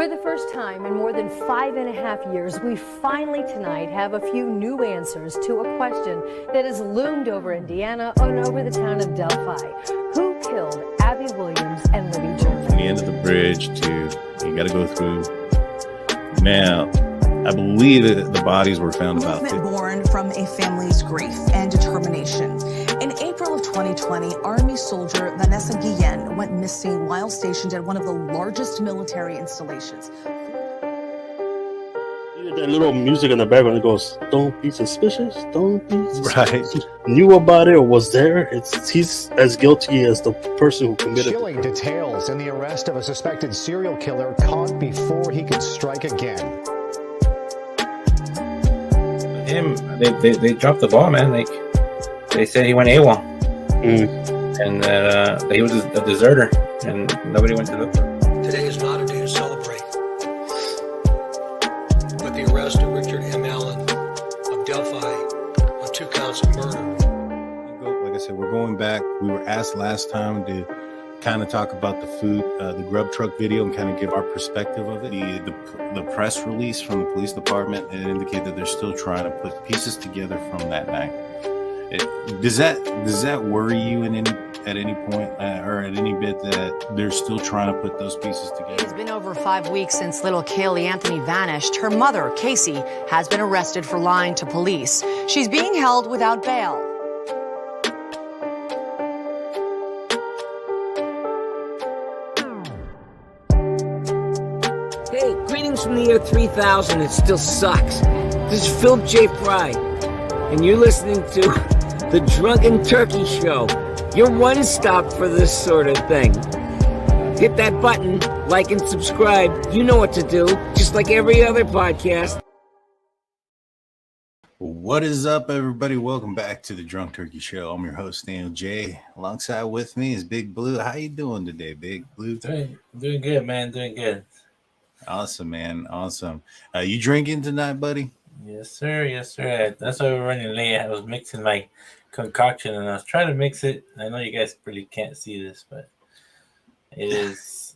For the first time in more than 5.5 years, we finally tonight have a few new answers to a question that has loomed over Indiana and over the town of Delphi. Who killed Abby Williams and Libby Jones? From the end of the bridge to, you got to go through. Now, I believe that the bodies were found about 50. Born from a family's grief and determination. In April of 2020, Army soldier Vanessa Guillen went missing while stationed at one of the largest military installations. That little music in the background that goes, "Don't be suspicious, don't be suspicious." Right. Knew about it or was there. He's as guilty as the person who committed it. Chilling details in the arrest of a suspected serial killer caught before he could strike again. Him, they dropped the ball, man. Like they said, he went AWOL, and that he was a deserter, and nobody went to look for him. Today is not a day to celebrate, but the arrest of Richard M. Allen of Delphi on 2 counts of murder. Like I said, we're going back. We were asked last time to kind of talk about the food, the grub truck video, and kind of give our perspective of it. The press release from the police department, it indicated that they're still trying to put pieces together from that night. Does that worry you at any point or at any bit that they're still trying to put those pieces together? It's been over 5 weeks since little Kaylee Anthony vanished. Her mother, Casey, has been arrested for lying to police. She's being held without bail. Hey, greetings from the year 3000. It still sucks. This is Philip J. Fry, and you're listening to The Drunken Turkey Show, your one stop for this sort of thing. Hit that button, like and subscribe. You know what to do, just like every other podcast. What is up, everybody? Welcome back to The Drunk Turkey Show. I'm your host, Daniel J. Alongside with me is Big Blue. How you doing today, Big Blue? Doing good, man. Doing good. Awesome, man. Awesome. You drinking tonight, buddy? Yes, sir. Yes, sir. That's why we're running late. I was mixing my concoction, and I was trying to mix it. I know you guys really can't see this, but it's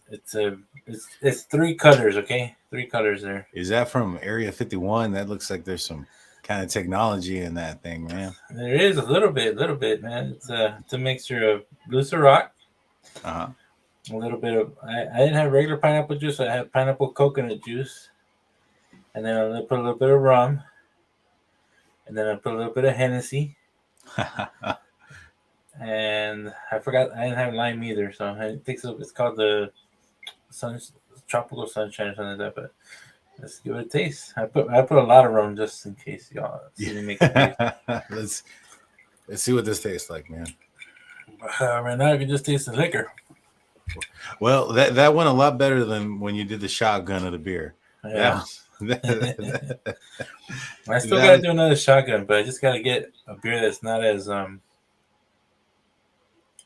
3 colors. Okay, 3 colors there. Is that from Area 51? That looks like there's some kind of technology in that thing, man. There is a little bit, man. It's a mixture of blue Ciroc. A little bit of, I didn't have regular pineapple juice. I had pineapple coconut juice. And then I put a little bit of rum. And then I put a little bit of Hennessy. And I forgot, I didn't have lime either. So I think it's called the Tropical Sunshine or something like that. But let's give it a taste. I put a lot of rum just in case y'all see me make it taste. Let's see what this tastes like, man. Right now I can just taste the liquor. Well, that went a lot better than when you did the shotgun of the beer. Yeah. I still gotta do another shotgun, but I just gotta get a beer that's not as the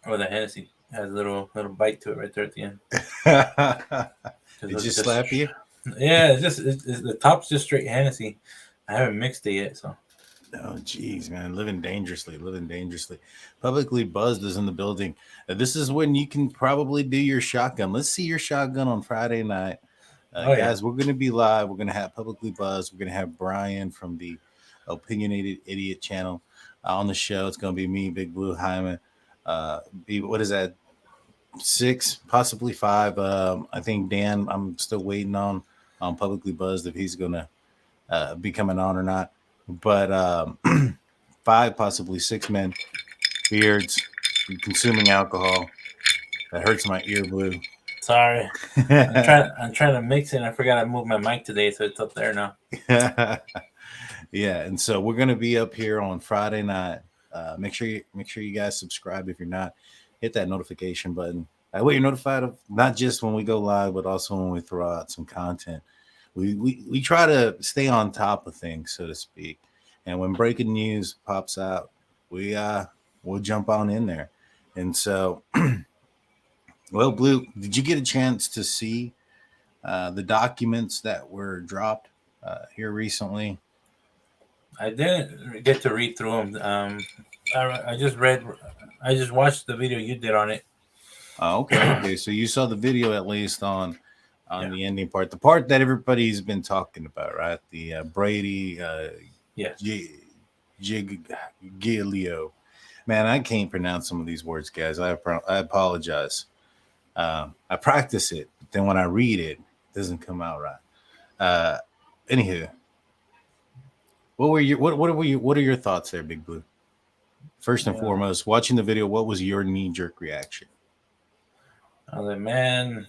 Hennessy has a little bite to it right there at the end. Did it just slap you? Yeah, it's the top's just straight Hennessy. I haven't mixed it yet, so. Oh, geez, man. Living dangerously. Publicly Buzzed is in the building. This is when you can probably do your shotgun. Let's see your shotgun on Friday night. Guys, we're going to be live. We're going to have Publicly Buzzed. We're going to have Bryan from the Opinionated Idiot channel on the show. It's going to be me, Big Blue, Hyman. What is that? 6, possibly 5. I think Dan, I'm still waiting on Publicly Buzzed if he's going to be coming on or not. But 5, possibly 6 men, beards, consuming alcohol. That hurts my ear, Blue. Sorry. I'm trying to mix it, and I forgot I moved my mic today, so it's up there now. Yeah, and so we're gonna be up here on Friday night. Make sure you guys subscribe if you're not. Hit that notification button. That way you're notified of not just when we go live, but also when we throw out some content. We try to stay on top of things, so to speak. And when breaking news pops out, we'll jump on in there. And so, well, Blue, did you get a chance to see the documents that were dropped here recently? I didn't get to read through them. I just watched the video you did on it. Okay. So you saw the video at least on on the ending part, the part that everybody's been talking about, right? The Brady, Giglio. Man, I can't pronounce some of these words, guys. I apologize. I practice it, but then when I read it, it doesn't come out right. Anywho, what are your thoughts there, Big Blue? First and foremost, watching the video, what was your knee-jerk reaction? I was like, man,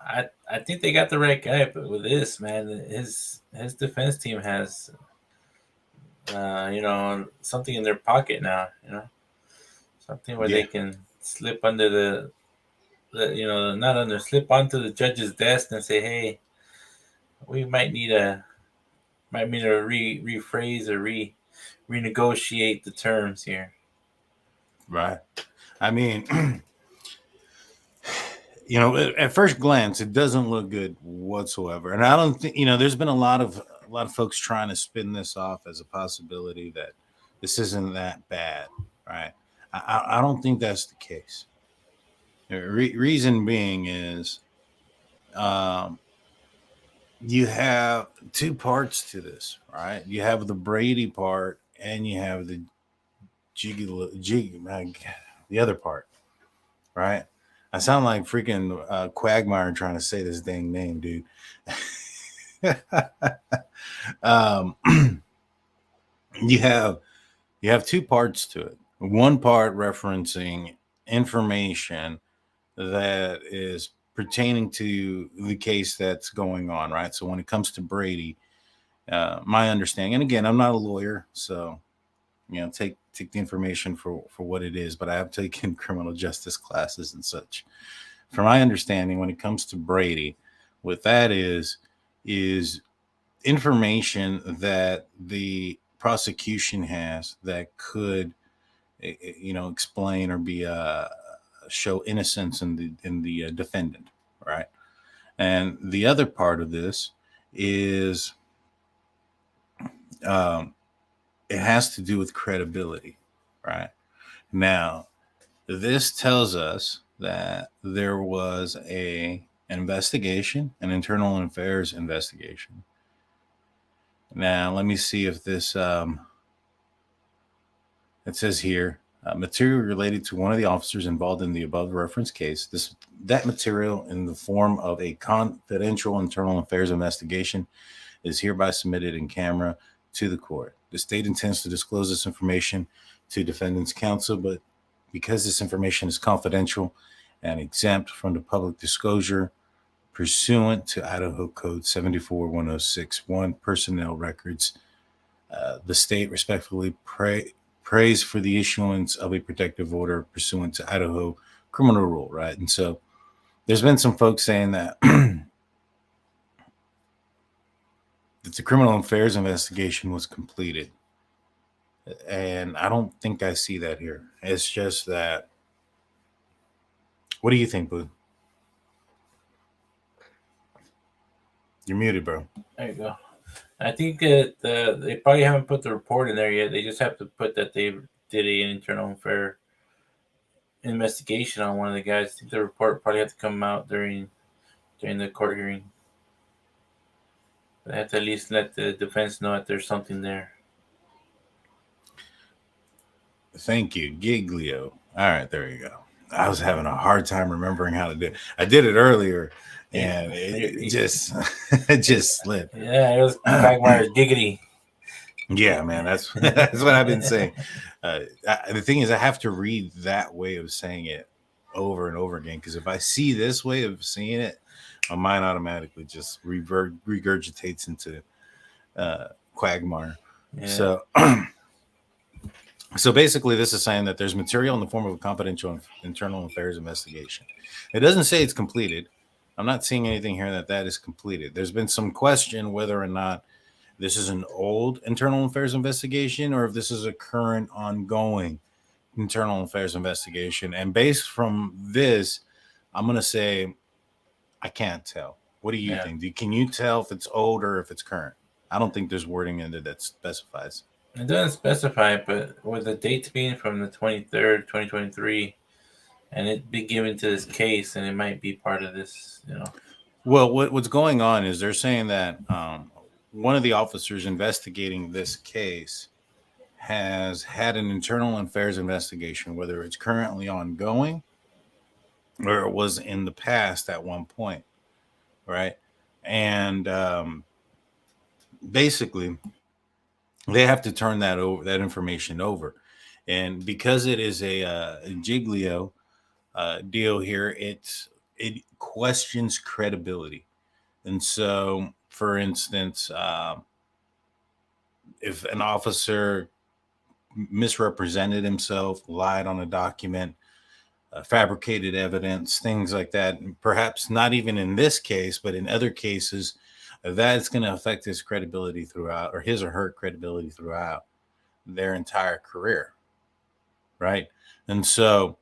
I think they got the right guy, but with this, man, his defense team has something in their pocket now, something where they can slip under slip onto the judge's desk and say, hey, we might need to rephrase or renegotiate the terms here. Right. I mean, at first glance, it doesn't look good whatsoever. And I don't think, there's been a lot of folks trying to spin this off as a possibility that this isn't that bad, right? I don't think that's the case. Reason being is you have two parts to this, right? You have the Brady part and you have the the other part, right? I sound like freaking Quagmire trying to say this dang name, dude. You have two parts to it. One part referencing information that is pertaining to the case that's going on, right? So when it comes to Brady, my understanding, and again, I'm not a lawyer, so take the information for what it is, but I have taken criminal justice classes and such. From my understanding, when it comes to Brady, what that is information that the prosecution has that could explain or be show innocence in the defendant, right? And the other part of this is it has to do with credibility, right? Now, this tells us that there was an investigation, an internal affairs investigation. Now, let me see if this, it says here, material related to one of the officers involved in the above referenced case. That material in the form of a confidential internal affairs investigation is hereby submitted in camera to the court. The state intends to disclose this information to defendant's counsel, but because this information is confidential and exempt from the public disclosure pursuant to Idaho Code 74-1061 personnel records, the state respectfully prays for the issuance of a protective order pursuant to Idaho criminal rule, right? And so there's been some folks saying that that the criminal affairs investigation was completed. And I don't think I see that here. It's just that. What do you think, Boo? You're muted, bro. There you go. I think that they probably haven't put the report in there yet. They just have to put that they did an internal affair investigation on one of the guys. I think the report probably had to come out during the court hearing. They have to at least let the defense know that there's something there. Thank you, Giglio. All right, there you go. I was having a hard time remembering how to do it. I did it earlier, and it just slipped. Yeah, it was Quagmire's giggity. Yeah, man, that's what I've been saying. The thing is, I have to read that way of saying it over and over again, because if I see this way of seeing it, my mind automatically just regurgitates into Quagmire. Yeah. So basically, this is saying that there's material in the form of a confidential internal affairs investigation. It doesn't say it's completed. I'm not seeing anything here that is completed. There's been some question whether or not this is an old internal affairs investigation or if this is a current ongoing internal affairs investigation. And based from this, I'm going to say I can't tell. What do you think? Can you tell if it's old or if it's current? I don't think there's wording in there that specifies. It doesn't specify, but with the dates being from the 23rd, 2023, and it be given to this case, and it might be part of this, Well, what's going on is they're saying that one of the officers investigating this case has had an internal affairs investigation, whether it's currently ongoing or it was in the past at one point, right? And basically, they have to turn that information over, and because it is a Giglio deal here, it questions credibility. And so, for instance, if an officer misrepresented himself, lied on a document, fabricated evidence, things like that, perhaps not even in this case, but in other cases, that's going to affect his credibility throughout, or his or her credibility throughout their entire career. Right. And so,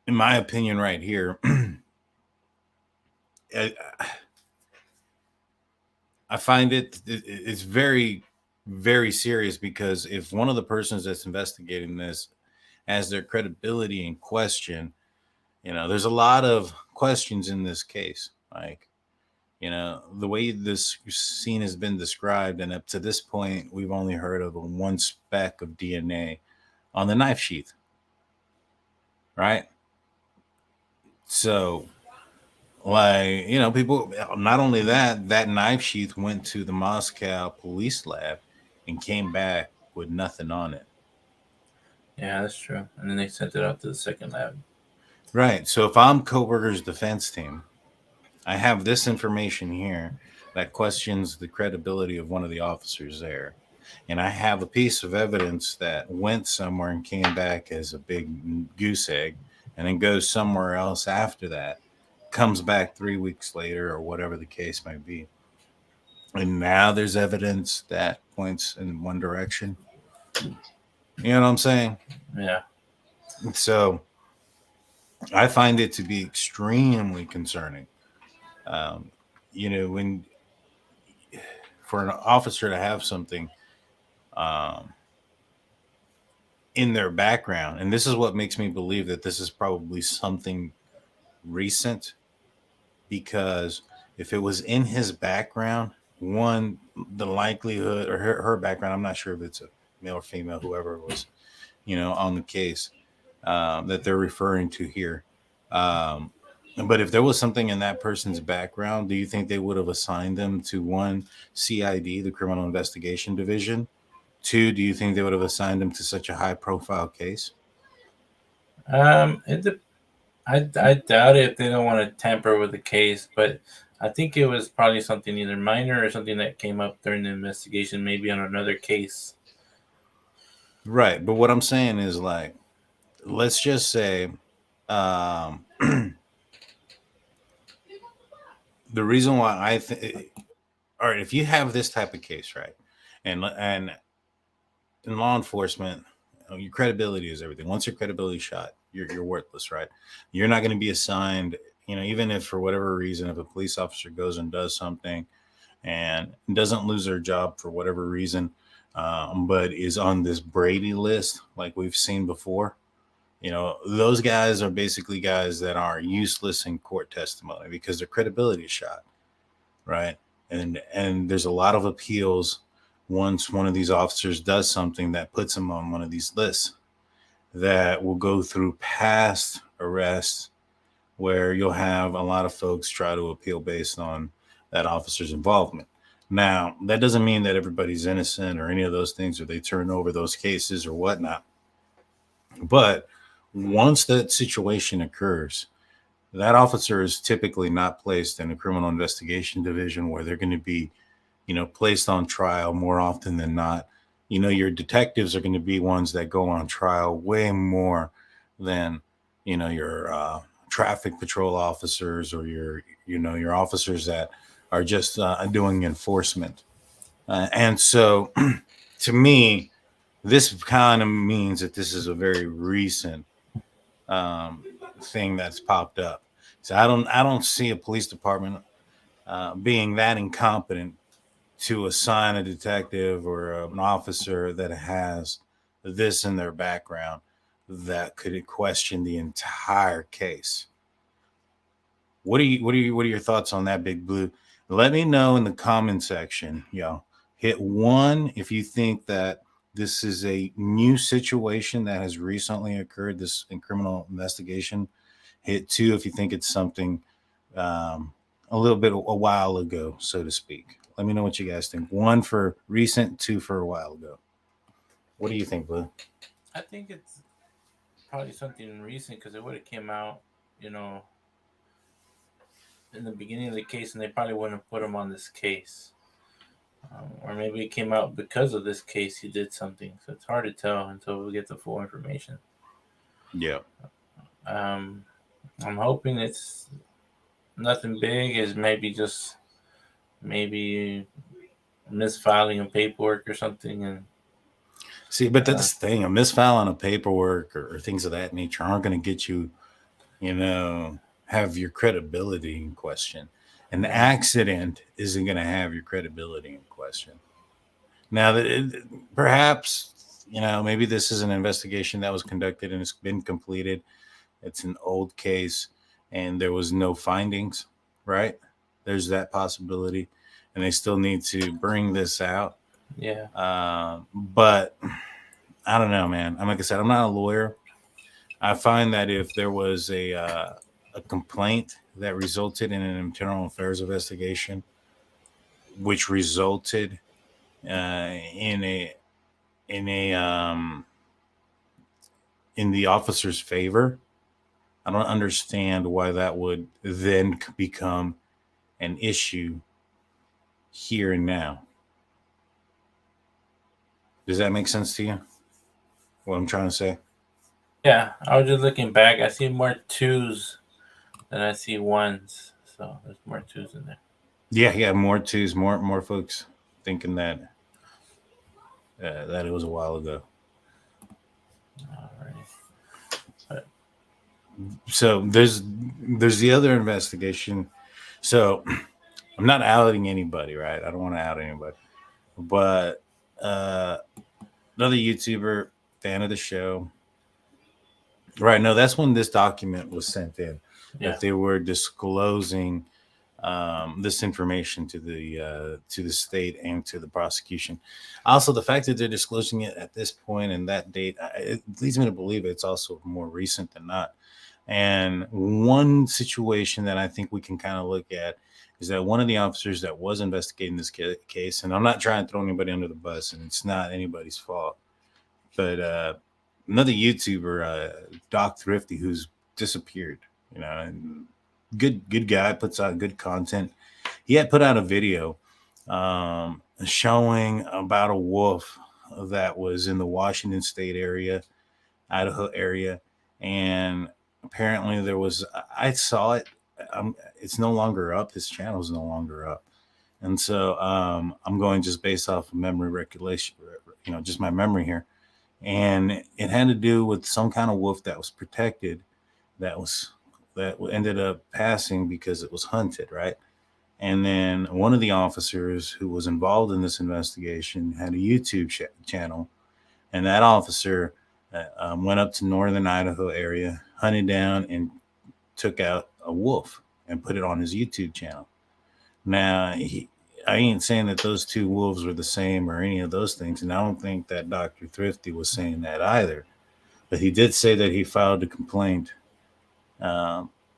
in my opinion, right here, I find it's very, very serious, because if one of the persons that's investigating this has their credibility in question, there's a lot of questions in this case. Like, the way this scene has been described, and up to this point, we've only heard of one speck of DNA on the knife sheath. Right. So, like, people, not only that knife sheath went to the Moscow police lab and came back with nothing on it. Yeah, that's true. And then they sent it out to the second lab. Right. So if I'm Kohberger's defense team, I have this information here that questions the credibility of one of the officers there. And I have a piece of evidence that went somewhere and came back as a big goose egg, and then goes somewhere else after that, comes back 3 weeks later, or whatever the case might be. And now there's evidence that points in one direction. You know what I'm saying? Yeah. So I find it to be extremely concerning. When for an officer to have something in their background, and this is what makes me believe that this is probably something recent, because if it was in his background, one, the likelihood, or her background, I'm not sure if it's a male or female, whoever it was, on the case that they're referring to here. But if there was something in that person's background, do you think they would have assigned them to one, CID, the Criminal Investigation Division? Two, do you think they would have assigned them to such a high profile case? I doubt it if they don't want to tamper with the case, but I think it was probably something either minor or something that came up during the investigation, maybe on another case. Right. But what I'm saying is, like, let's just say the reason why I think, all right, if you have this type of case, right, and in law enforcement, your credibility is everything. Once your credibility shot, you're worthless, right? You're not going to be assigned, even if for whatever reason, if a police officer goes and does something and doesn't lose their job for whatever reason, but is on this Brady list, like we've seen before, those guys are basically guys that are useless in court testimony because their credibility is shot, right? And there's a lot of appeals once one of these officers does something that puts them on one of these lists, that will go through past arrests, where you'll have a lot of folks try to appeal based on that officer's involvement. Now, that doesn't mean that everybody's innocent or any of those things, or they turn over those cases or whatnot. But once that situation occurs, that officer is typically not placed in a criminal investigation division where they're going to be, placed on trial more often than not. Your detectives are going to be ones that go on trial way more than, your traffic patrol officers, or your officers that are just doing enforcement. And so to me, this kind of means that this is a very recent thing that's popped up. So I don't see a police department being that incompetent to assign a detective or an officer that has this in their background that could question the entire case. What are your thoughts on that, Big Blue? Let me know in the comment section, y'all. Hit 1 if you think that this is a new situation that has recently occurred, this in criminal investigation. Hit 2 if you think it's something a little bit a while ago, so to speak. Let me know what you guys think. 1 for recent, 2 for a while ago. What do you think, Blue? I think it's probably something recent because it would have came out, in the beginning of the case, and they probably wouldn't have put him on this case. Or maybe it came out because of this case he did something. So it's hard to tell until we get the full information. Yeah. I'm hoping it's nothing big. Is maybe misfiling of paperwork or something. And see, but that's the thing. A misfiling of paperwork or things of that nature aren't going to get you, have your credibility in question. An accident isn't going to have your credibility in question. Now, perhaps, maybe this is an investigation that was conducted and it's been completed. It's an old case and there was no findings, right? There's that possibility. And they still need to bring this out. Yeah. But I don't know, man. Like I said, I'm not a lawyer. I find that if there was a complaint that resulted in an internal affairs investigation, which resulted in the officer's favor, I don't understand why that would then become an issue here and now. Does that make sense to you? What I'm trying to say? Yeah, I was just looking back. I see more 2s than I see 1s. So there's more 2s in there. Yeah, more 2s, more folks thinking that it was a while ago. All right. So there's the other investigation. So I'm not outing anybody, right? I don't want to out anybody. But another YouTuber, fan of the show. Right, no, that's when this document was sent in. Yeah. That they were disclosing this information to the state and to the prosecution. Also, the fact that they're disclosing it at this point and that date, it leads me to believe it's also more recent than not. And one situation that I think we can kind of look at is that one of the officers that was investigating this case, and I'm not trying to throw anybody under the bus, and it's not anybody's fault, but another YouTuber, Doc Thrifty, who's disappeared, and good guy, puts out good content. He had put out a video showing about a wolf that was in the Washington State area, Idaho area, and apparently there was, I saw it. It's no longer up. His channel is no longer up. And so I'm going just based off of memory recollection, just my memory here. And it had to do with some kind of wolf that was protected, that ended up passing because it was hunted, right? And then one of the officers who was involved in this investigation had a YouTube channel, and that officer went up to northern Idaho area, hunted down and took out a wolf and put it on his YouTube channel. Now, I ain't saying that those two wolves were the same or any of those things, and I don't think that Dr. Thrifty was saying that either. But he did say that he filed a complaint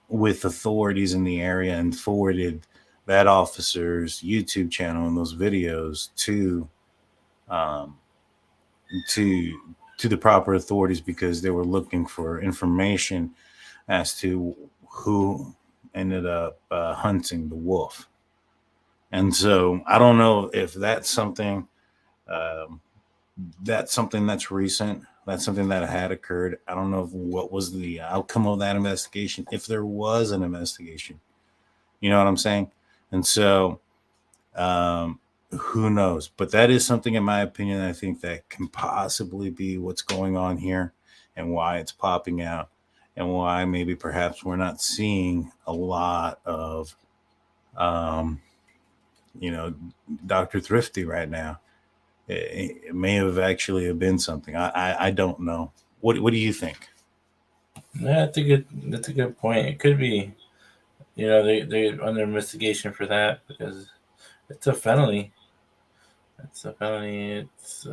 with authorities in the area and forwarded that officer's YouTube channel and those videos to the proper authorities because they were looking for information as to who ended up hunting the wolf. And so I don't know if that's something that's recent. That's something that had occurred. I don't know what was the outcome of that investigation, if there was an investigation. You know what I'm saying? And so who knows? But that is something, in my opinion, I think that can possibly be what's going on here and why it's popping out and why maybe perhaps we're not seeing a lot of, Dr. Thrifty right now. It may have actually been something. I don't know. What do you think? Yeah, that's a good point. It could be they're under investigation for that because it's a felony. It's a felony. It's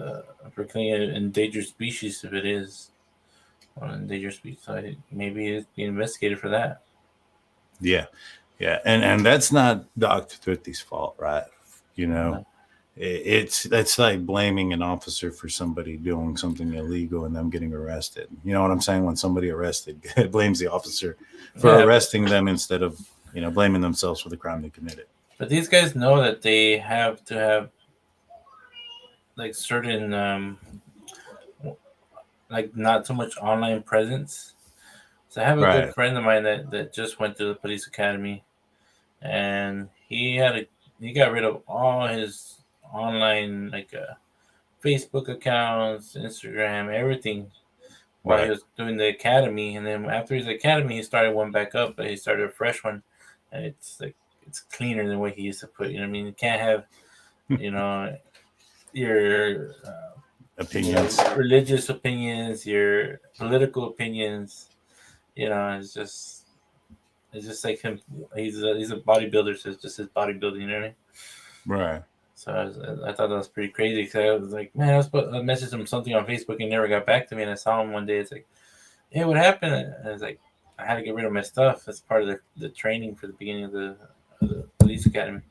for killing an endangered species if it is an endangered species. So maybe it's being investigated for that. Yeah. And that's not Dr. Thrifty's fault, right? It's like blaming an officer for somebody doing something illegal and them getting arrested. You know what I'm saying? When somebody arrested blames the officer for arresting them instead of, blaming themselves for the crime they committed. But these guys know that they have to have like certain like not so much online presence. So I have a good friend of mine that just went to the police academy, and he got rid of all his online Facebook accounts, Instagram, everything while he was doing the academy. And then after his academy, he started one back up, but he started a fresh one, and it's cleaner than what he used to put. You can't have your opinions, religious opinions, your political opinions. It's just like him. He's a bodybuilder, so it's just his bodybuilding. You know what I mean? Right. So I thought that was pretty crazy because I was like, man, I messaged him something on Facebook and he never got back to me. And I saw him one day. It's like, hey, what happened? And I was like, I had to get rid of my stuff. That's part of the training for the beginning of the police academy.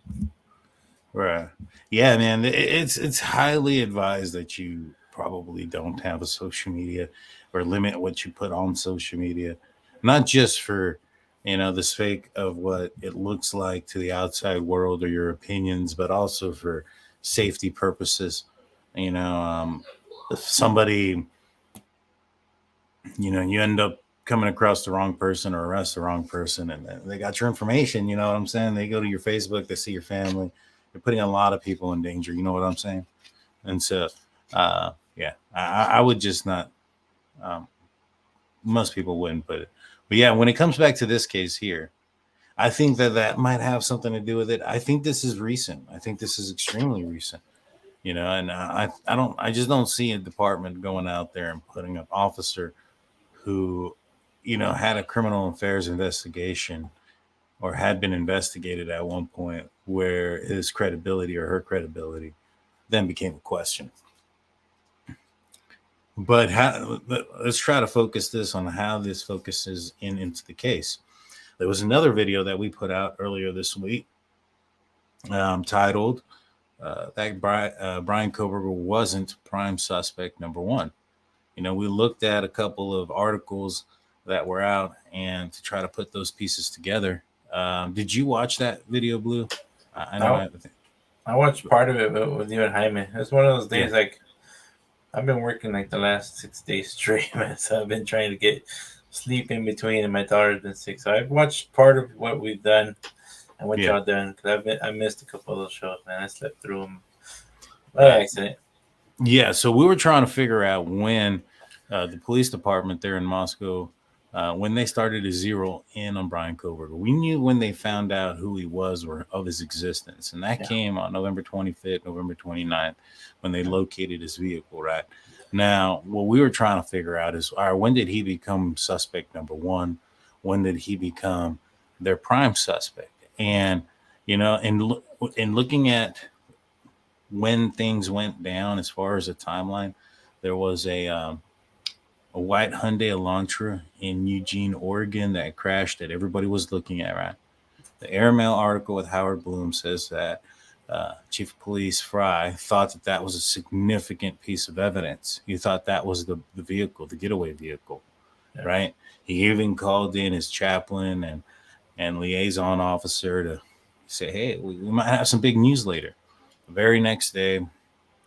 Right. Yeah, man. It's highly advised that you probably don't have a social media or limit what you put on social media, not just for the sake of what it looks like to the outside world or your opinions, but also for safety purposes. If somebody, you end up coming across the wrong person or arrest the wrong person and they got your information, you know what I'm saying? They go to your Facebook, they see your family. You're putting a lot of people in danger. You know what I'm saying? And so, I would just not, most people wouldn't put it. But yeah, when it comes back to this case here, I think that might have something to do with it. I think this is recent. I think this is extremely recent, and I just don't see a department going out there and putting an officer who, had a criminal affairs investigation or had been investigated at one point where his credibility or her credibility then became a question. But let's try to focus this on how this focuses into the case. There was another video that we put out earlier this week titled that Bryan Kohberger wasn't prime suspect number one. We looked at a couple of articles that were out and to try to put those pieces together. Did you watch that video, Blue? I watched part of it with you and Jaime. It's one of those days I've been working the last 6 days straight, man. So I've been trying to get sleep in between, and my daughter's been sick. So I've watched part of what we've done and what y'all done because I missed a couple of those shows, man. I slept through them by accident. Yeah, so we were trying to figure out when the police department there in Moscow, when they started to zero in on Bryan Kohberger. We knew when they found out who he was or of his existence, and that came on November 25th, November 29th, when they located his vehicle, right? Now, what we were trying to figure out is, all right, when did he become suspect number one? When did he become their prime suspect? And, in looking at when things went down as far as a timeline, there was a white Hyundai Elantra in Eugene, Oregon that crashed that everybody was looking at, right? The Airmail article with Howard Bloom says that Chief of Police Fry thought that was a significant piece of evidence. He thought that was the vehicle, the getaway vehicle, right? He even called in his chaplain and liaison officer to say, hey, we might have some big news later. The very next day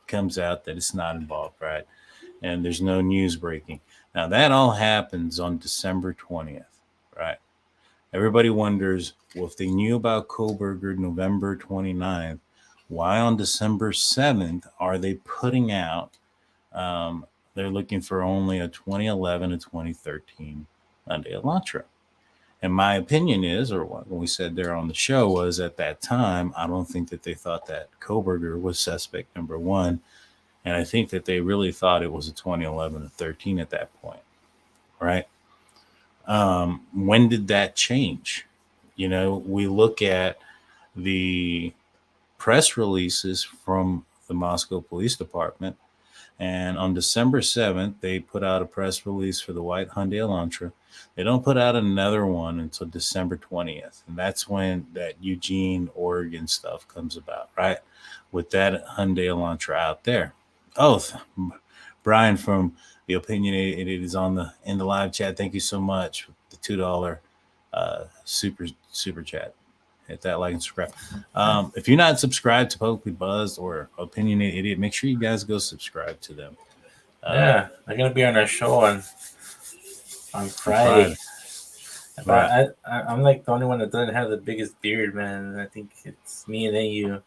comes out that it's not involved, right? And there's no news breaking. Now, that all happens on December 20th, right? Everybody wonders, well, if they knew about Kohberger November 29th, why on December 7th are they putting out, they're looking for only a 2011 and 2013 Hyundai Elantra? And my opinion is, or what we said there on the show was, at that time, I don't think that they thought that Kohberger was suspect number one. And I think that they really thought it was a 2011 and 13 at that point, right? When did that change? we look at the press releases from the Moscow Police Department, and on December 7th, they put out a press release for the white Hyundai Elantra. They don't put out another one until December 20th, and that's when that Eugene, Oregon stuff comes about, right? With that Hyundai Elantra out there. Oh, Brian from the Opinionated is in the live chat. Thank you so much. The $2 super chat. Hit that like and subscribe. If you're not subscribed to Publicly Buzzed or Opinionated Idiot, make sure you guys go subscribe to them. They're gonna be on our show on Friday. Right. I'm like the only one that doesn't have the biggest beard, man. I think it's me and then you.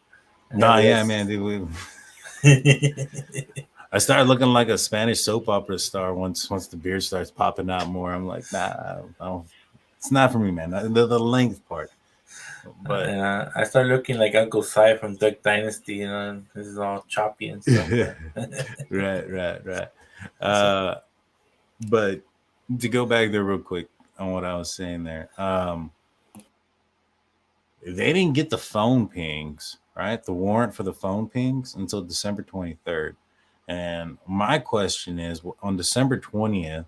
Yeah, man. Dude, I started looking like a Spanish soap opera star once the beard starts popping out more. I'm like, nah, it's not for me, man. The length part. But I started looking like Uncle Si from Duck Dynasty, this is all choppy and stuff. Right. But to go back there real quick on what I was saying there, they didn't get the phone pings, right? The warrant for the phone pings until December 23rd. And my question is, on December 20th,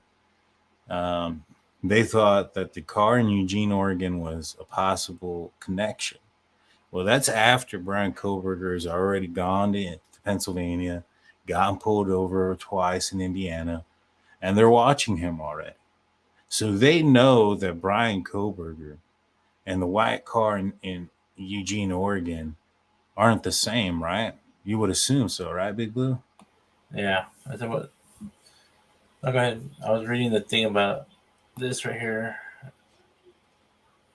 they thought that the car in Eugene, Oregon was a possible connection. Well, that's after Bryan Kohberger has already gone to Pennsylvania, gotten pulled over twice in Indiana, and they're watching him already. So they know that Bryan Kohberger and the white car in Eugene, Oregon aren't the same, right? You would assume so, right, Big Blue? Yeah. Go ahead. I was reading the thing about this right here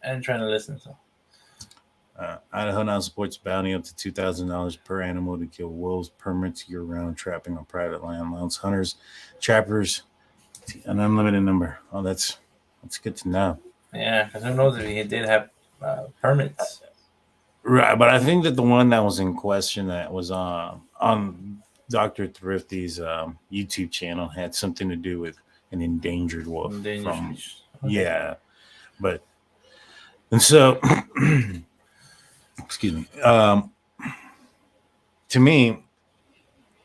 and trying to listen. So Idaho now supports bounty up to $2,000 per animal to kill wolves, permits year-round trapping on private land, allows hunters, trappers, an unlimited number. Oh, that's good to know. Yeah, because who knows if he did have permits. Right, but I think that the one that was in question that was on Dr. Thrifty's YouTube channel had something to do with an endangered wolf. Yeah, but and so excuse me. To me,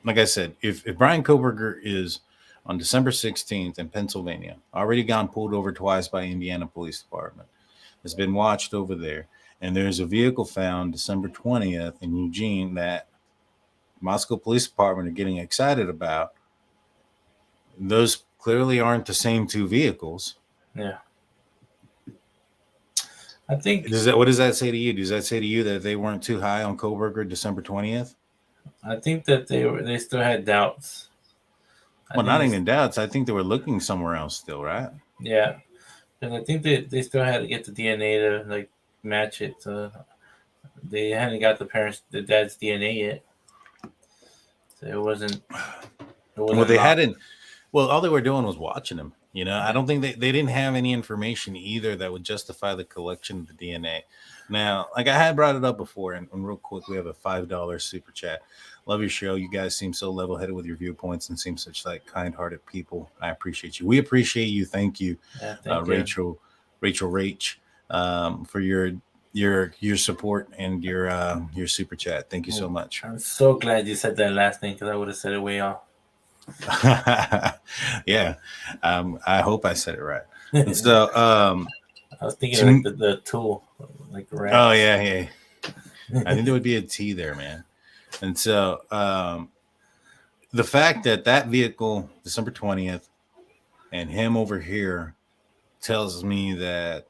like I said, if Bryan Kohberger is on December 16th in Pennsylvania, already gone pulled over twice by Indiana Police Department, has been watched over there, and there's a vehicle found December 20th in Eugene that Moscow Police Department are getting excited about, those clearly aren't the same two vehicles. Yeah. I think. What does that say to you? Does that say to you that they weren't too high on Kohberger December 20th? I think that they still had doubts. Well, not even doubts. I think they were looking somewhere else still, right? Yeah. And I think they still had to get the DNA to match it. So they hadn't got the dad's DNA yet. So it wasn't well, they hadn't. Well, all they were doing was watching him. I don't think they didn't have any information either that would justify the collection of the DNA. Now, like I had brought it up before, and real quick, we have a $5 super chat. Love your show. You guys seem so level-headed with your viewpoints and seem such kind-hearted people. I appreciate you. We appreciate you. Thank you, Rachel Rach, for your support and your super chat. Thank you so much. I'm so glad you said that last thing because I would have said it way off. Yeah, I hope I said it right. And so, I was thinking the tool, rats. Oh yeah. I think there would be a T there, man. And so, the fact that vehicle, December 20th, and him over here, tells me that.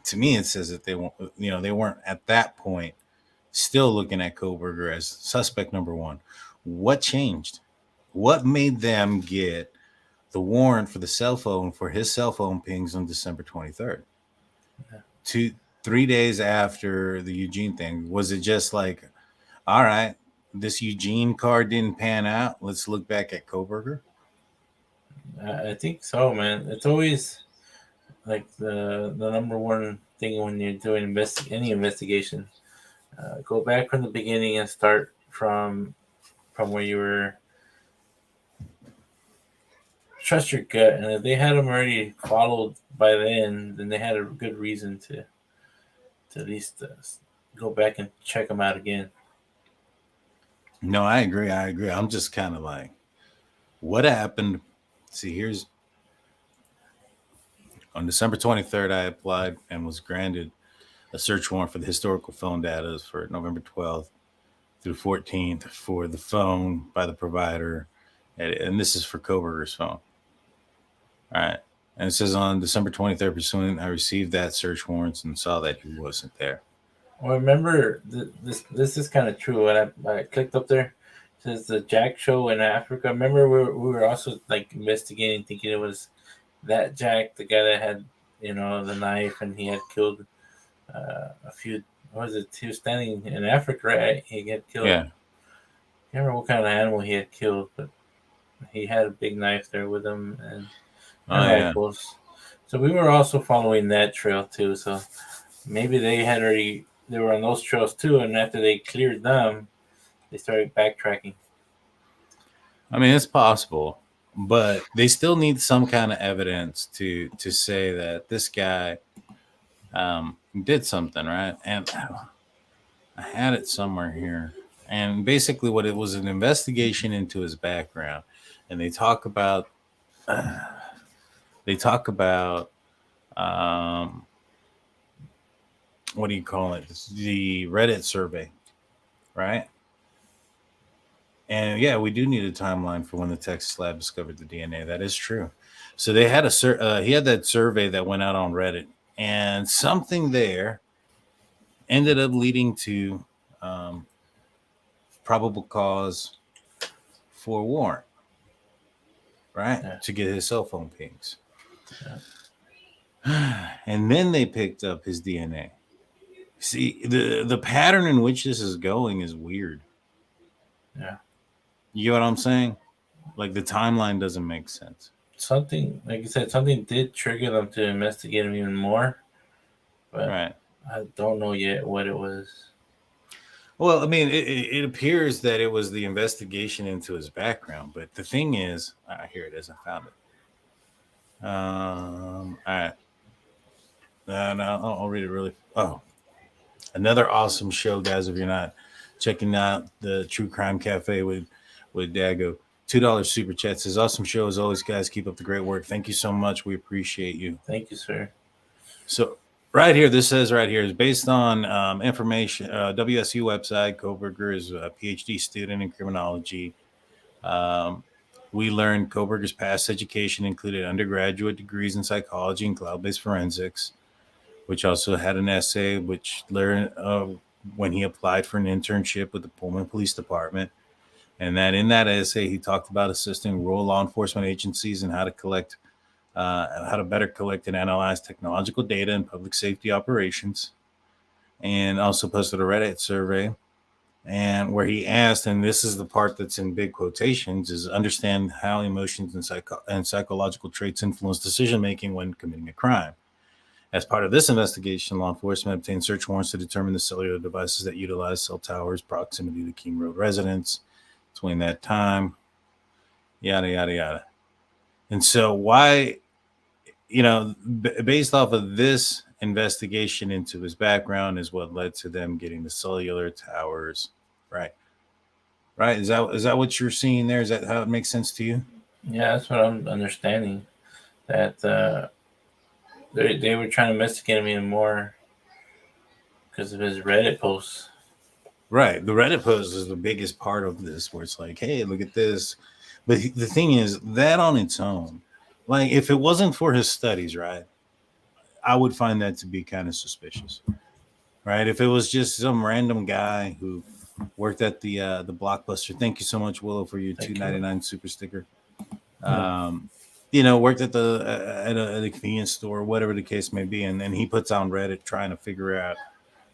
To me, it says that they weren't at that point still looking at Kohberger as suspect number one. What changed? What made them get the warrant for the cell phone for his cell phone pings on December 23rd? 3 days after the Eugene thing. Was it just all right, this Eugene car didn't pan out, let's look back at Kohberger? I think so, man. It's always the number one thing when you're doing any investigation. Go back from the beginning and start from where you were trust your gut, and if they had him already followed by then they had a good reason to at least go back and check him out again. No, I agree. I'm just kind of like, what happened? See, here's on December 23rd, I applied and was granted a search warrant for the historical phone data for November 12th through 14th for the phone by the provider. And this is for Kohberger's phone. All right. And it says on December 23rd, pursuant, I received that search warrants and saw that he wasn't there. Well, remember, this is kind of true. When I clicked up there, it says the Jack show in Africa. Remember, we were also like investigating, thinking it was that Jack, the guy that had, the knife, and he had killed a few. What was it? He was standing in Africa, right? He had killed. Yeah. I can't remember what kind of animal he had killed, but he had a big knife there with him and rifles. So we were also following that trail too. So maybe they were on those trails too, and after they cleared them, they started backtracking. I mean, it's possible, but they still need some kind of evidence to say that this guy did something, right? And I had it somewhere here. And basically what it was, an investigation into his background. And they talk about what do you call it? The Reddit survey, right? And yeah, we do need a timeline for when the Texas lab discovered the DNA. That is true. So they had he had that survey that went out on Reddit, and something there ended up leading to probable cause for a warrant, right? Yeah. To get his cell phone pings. Yeah. And then they picked up his DNA. See, the pattern in which this is going is weird. Yeah. You get what I'm saying? Like, the timeline doesn't make sense. Something, like you said, something did trigger them to investigate him even more. But right. I don't know yet what it was. Well, I mean, it appears that it was the investigation into his background. But the thing is, here it is. I found it. All right. No, I'll read it really. Oh, another awesome show, guys. If you're not checking out the True Crime Cafe with Dago, $2 super chat says, awesome show as always, guys. Keep up the great work. Thank you so much. We appreciate you. Thank you, sir. So right here, this says right here is based on information, WSU website. Kohberger is a PhD student in criminology. We learned Kohberger's past education included undergraduate degrees in psychology and cloud-based forensics, which also had an essay which learned when he applied for an internship with the Pullman Police Department. And that in that essay, he talked about assisting rural law enforcement agencies and how to better collect and analyze technological data in public safety operations. And also posted a Reddit survey, and where he asked, and this is the part that's in big quotations, is understand how emotions and psychological traits influence decision-making when committing a crime. As part of this investigation, law enforcement obtained search warrants to determine the cellular devices that utilize cell towers, proximity to King Road residents between that time, yada, yada, yada. And so why, based off of this investigation into his background is what led to them getting the cellular towers, right? Right? Is that what you're seeing there? Is that how it makes sense to you? Yeah, that's what I'm understanding. That they were trying to investigate him even more because of his Reddit posts. Right. The Reddit post is the biggest part of this, where it's like, hey, look at this. But the thing is, that on its own, like, if it wasn't for his studies, right, I would find that to be kind of suspicious, right? If it was just some random guy who worked at the Blockbuster. Thank you so much, Willow, for your $2.99 super sticker. Worked at a convenience store, whatever the case may be, and then he puts on Reddit trying to figure out,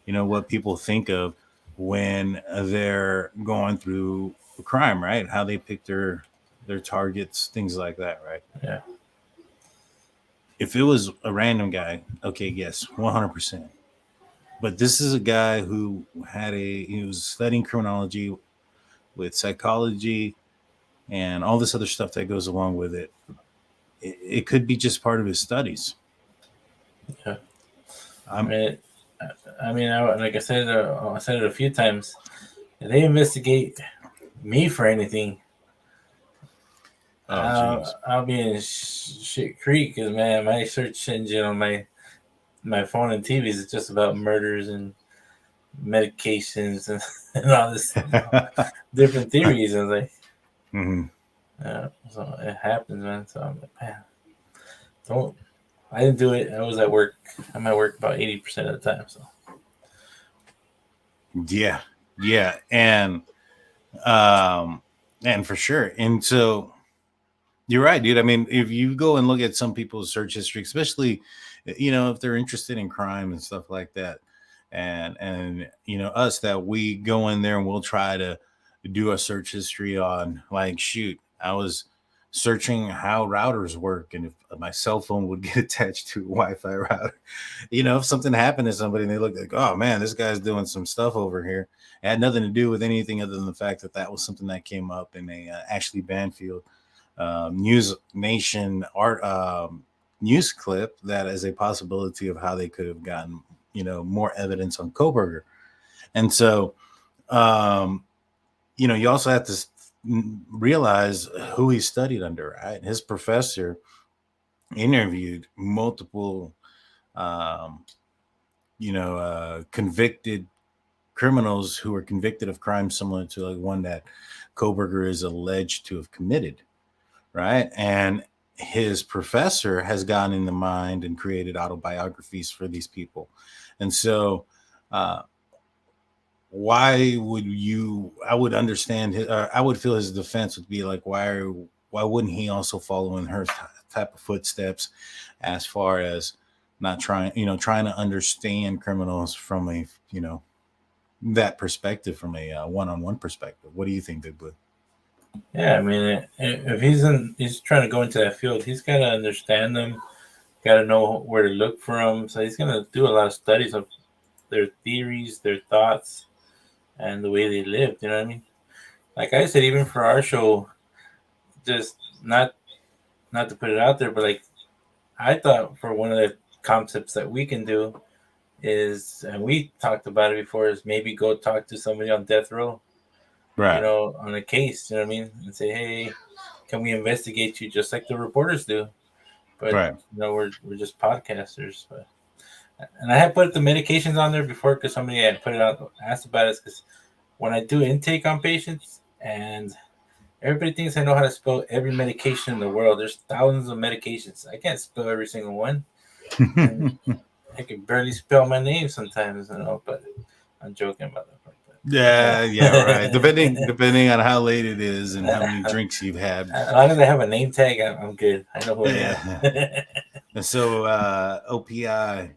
what people think of when they're going through a crime, right? How they pick their targets, things like that, right? Yeah. If it was a random guy, okay, yes, 100%. But this is a guy who he was studying criminology with psychology and all this other stuff that goes along with it. it could be just part of his studies. Yeah. Like I said it a few times. If they investigate me for anything, I'll be in shit creek because, man, my search engine on my phone and TVs is just about murders and medications and all this different theories. And like, so it happens, man. So I'm like, man, I didn't do it. I was at work. I'm at work about 80% of the time. So yeah, and for sure. And so you're right, dude. I mean, if you go and look at some people's search history, especially, if they're interested in crime and stuff like that, and us, that we go in there and we'll try to do a search history on, like, shoot, I was searching how routers work and if my cell phone would get attached to a Wi-Fi router. If something happened to somebody and they look like, oh man, this guy's doing some stuff over here. It had nothing to do with anything other than the fact that was something that came up in a Ashley Banfield News Nation art news clip, that is a possibility of how they could have gotten more evidence on Kohberger. And so you also have to realize who he studied under, right? His professor interviewed multiple convicted criminals who were convicted of crimes similar to like one that Kohberger is alleged to have committed, right? And his professor has gone in the mind and created autobiographies for these people. And so why would I would understand I would feel his defense would be like, why wouldn't he also follow in her type of footsteps, as far as not trying to understand criminals from a that perspective, from a one-on-one perspective? What do you think, Big Blue? Yeah, I mean, if he's trying to go into that field, he's got to understand them, got to know where to look for them. So he's going to do a lot of studies of their theories, their thoughts, and the way they lived. You know what I mean? Like I said, even for our show, just not to put it out there, but like I thought for one of the concepts that we can do is, and we talked about it before, is maybe go talk to somebody on death row. Right. On a case, you know what I mean? And say, hey, can we investigate you just like the reporters do? But, right. We're just podcasters. But, and I had put the medications on there before because somebody had put it out, asked about it. Because when I do intake on patients, and everybody thinks I know how to spell every medication in the world. There's thousands of medications. I can't spell every single one. I can barely spell my name sometimes, but I'm joking about that. Yeah, right. Depending on how late it is and how many drinks you've had. As long as I have a name tag, I'm good. I know who I am. And so OPI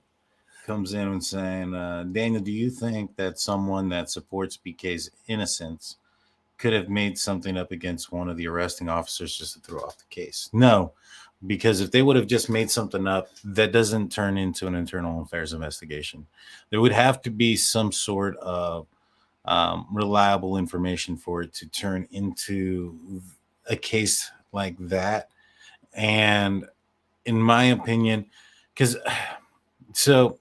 comes in and saying, Daniel, do you think that someone that supports BK's innocence could have made something up against one of the arresting officers just to throw off the case? No, because if they would have just made something up, that doesn't turn into an internal affairs investigation. There would have to be some sort of reliable information for it to turn into a case like that. And in my opinion, because so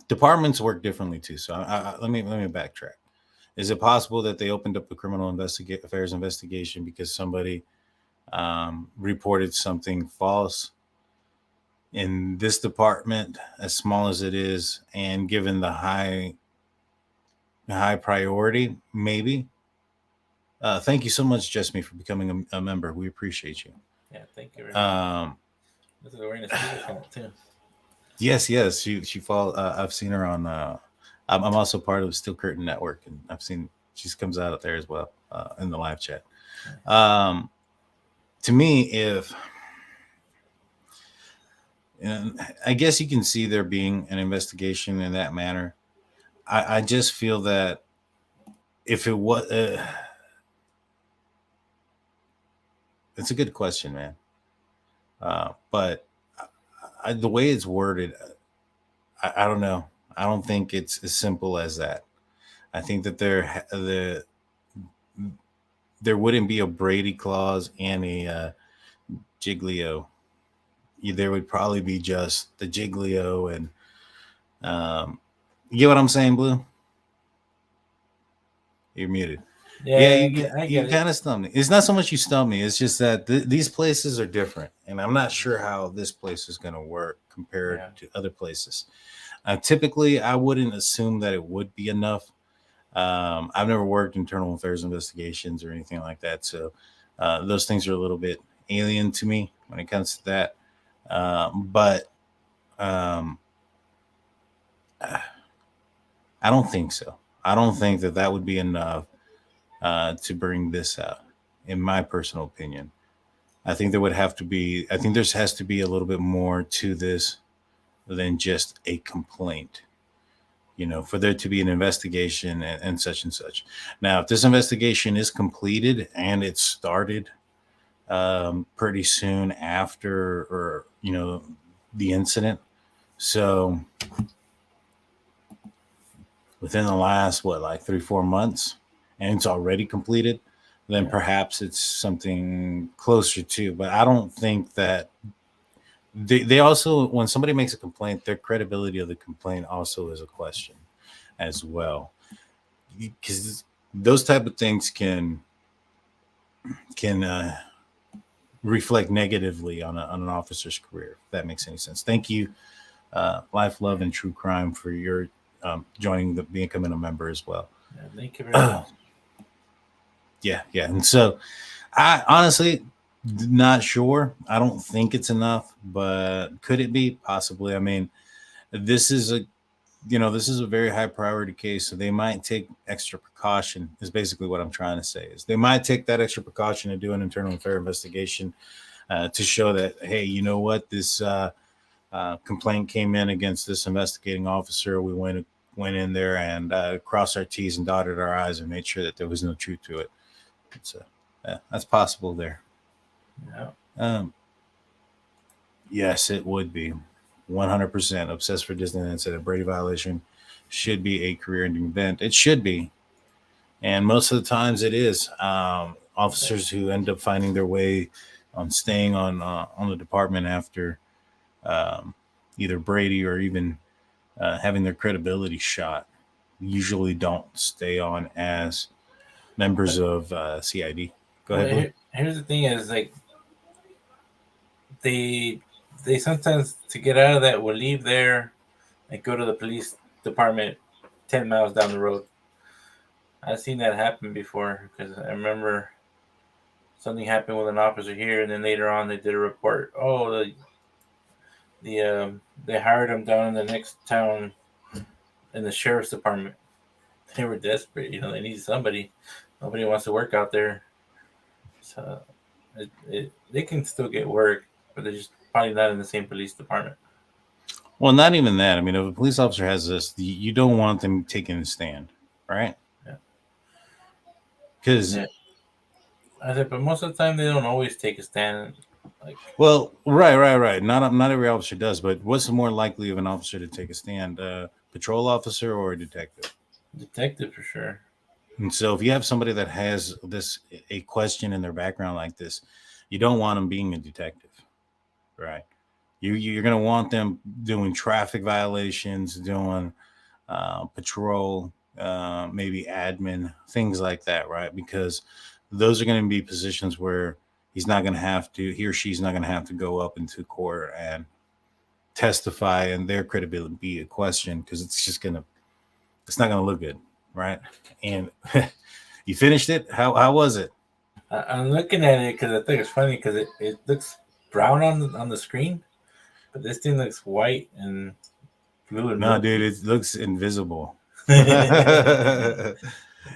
departments work differently too. So let me backtrack. Is it possible that they opened up a criminal affairs investigation because somebody reported something false in this department, as small as it is, and given the high priority? Maybe. Thank you so much, Jessamy, for becoming a member. We appreciate you. Yeah, thank you very much. This is wearing a speaker account too. Yes. She follow. I've seen her on. I'm also part of the Steel Curtain Network, and I've seen she comes out there as well in the live chat. To me, I guess you can see there being an investigation in that manner. I just feel that if it was, it's a good question, man. But the way it's worded, I don't know. I don't think it's as simple as that. I think that there wouldn't be a Brady clause and a Giglio. There would probably be just the Giglio, and you get what I'm saying, Blue? You're muted. Yeah, you kind of stumped me. It's not so much you stumped me. It's just that these places are different, and I'm not sure how this place is going to work compared to other places. Typically, I wouldn't assume that it would be enough. I've never worked internal affairs investigations or anything like that, so those things are a little bit alien to me when it comes to that. But I don't think so. I don't think that would be enough to bring this out, in my personal opinion. I think there has to be a little bit more to this than just a complaint, for there to be an investigation and such and such. Now, if this investigation is completed and it started pretty soon after, or, the incident, so within the last, 3-4 months, and it's already completed, then perhaps it's something closer to. But I don't think that they also, when somebody makes a complaint, their credibility of the complaint also is a question as well, because those type of things can reflect negatively on an officer's career, if that makes any sense. Thank you, Life, Love, and True Crime, for your joining, becoming a member as well. Yeah, thank you very much. Yeah. And so I honestly not sure. I don't think it's enough, but could it be? Possibly. I mean, this is a very high priority case, so they might take extra precaution, is basically what I'm trying to say. Is they might take that extra precaution to do an internal affair investigation to show that, hey, you know what, this complaint came in against this investigating officer. We went in there and crossed our T's and dotted our I's and made sure that there was no truth to it. So that's possible there. Yeah. Yes, it would be 100% obsessed for Disneyland. Said a Brady violation should be a career-ending event. It should be, and most of the times it is. Officers who end up finding their way on staying on the department after either Brady or even having their credibility shot usually don't stay on as members of CID. Go ahead. Here's the thing: is they sometimes, to get out of that, will leave there and go to the police department 10 miles down the road. I've seen that happen before, because I remember something happened with an officer here, and then later on they did a report. Oh, they hired him down in the next town in the sheriff's department. They were desperate, they need somebody. Nobody wants to work out there. So they can still get work, but they're just probably not in the same police department. Well, not even that. I mean, if a police officer has this, you don't want them taking a stand, right? Yeah. Because I said, but most of the time they don't always take a stand. Well, right. Not every officer does, but what's more likely of an officer to take a stand? Patrol officer or a detective? Detective, for sure. And so if you have somebody that has a question in their background like this, you don't want them being a detective, right? You're going to want them doing traffic violations, doing patrol, maybe admin, things like that, right? Because those are going to be positions where he or she's not going to have to go up into court and testify, and their credibility be a question, because it's not going to look good, right? And you finished it. How was it? I'm looking at it because I think it's funny, because it looks brown on the screen, but this thing looks white and blue and no, dude, it looks invisible.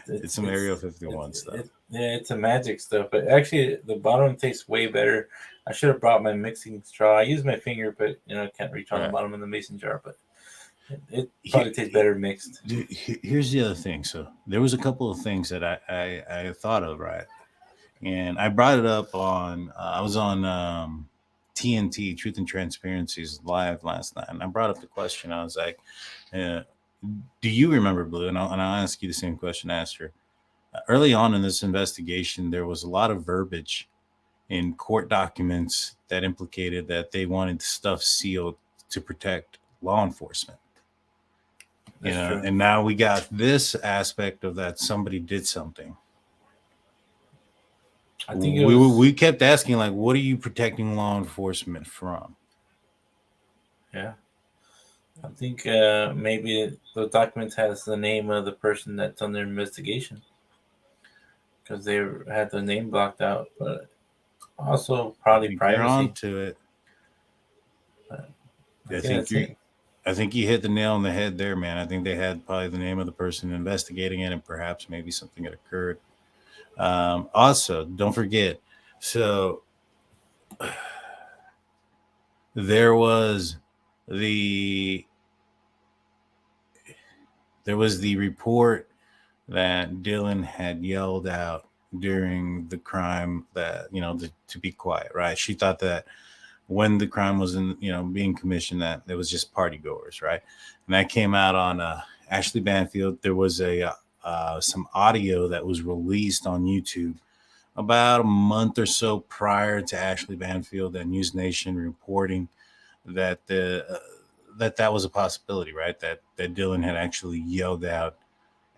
It's some Area 51 stuff. It's a magic stuff, but actually the bottom tastes way better. I should have brought my mixing straw. I use my finger, but I can't reach on the bottom of the mason jar, but it probably tastes better mixed. Dude, here's the other thing. So there was a couple of things that I thought of, right? And I brought it up on, I was on TNT, Truth and Transparency's live last night, and I brought up the question. I was like, do you remember, Blue? And I'll ask you the same question I asked her. Early on in this investigation, there was a lot of verbiage in court documents that implicated that they wanted stuff sealed to protect law enforcement. That's true. And now we got this aspect of that somebody did something. I think we kept asking, like, what are you protecting law enforcement from? Yeah. I think maybe the document has the name of the person that's under investigation because they had the name blocked out, but also probably privacy. You're on to it. I think you hit the nail on the head there, man. I think they had probably the name of the person investigating it and perhaps maybe something had occurred. Also, don't forget, so there was the report that Dylan had yelled out during the crime that, to be quiet, right? She thought that when the crime was being commissioned, that it was just party goers, right? And that came out on Ashley Banfield. There was some audio that was released on YouTube about a month or so prior to Ashley Banfield and News Nation reporting that that was a possibility, right? That Dylan had actually yelled out